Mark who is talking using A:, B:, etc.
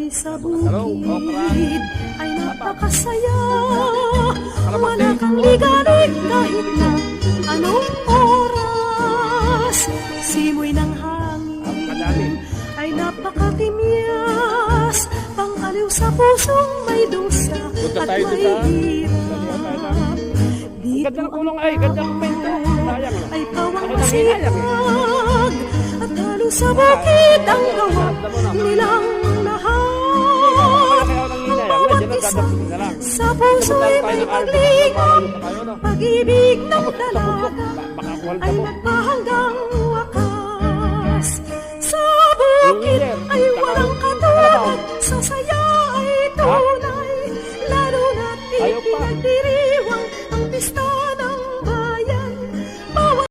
A: Ako'y sa bukid ay napakasaya. Wala kang ligalig kahit na anong oras. Simoy ng hangin ay napakatimyas. Pang-aliw sa pusong may dusa at may hirap. Dito ang ay pawang masipag. At halos sa bukid ang gawa nilang lahat. Ang bawat isa sa puso'y may paglingap. Pag-ibig ng dalaga ay nagpahanggang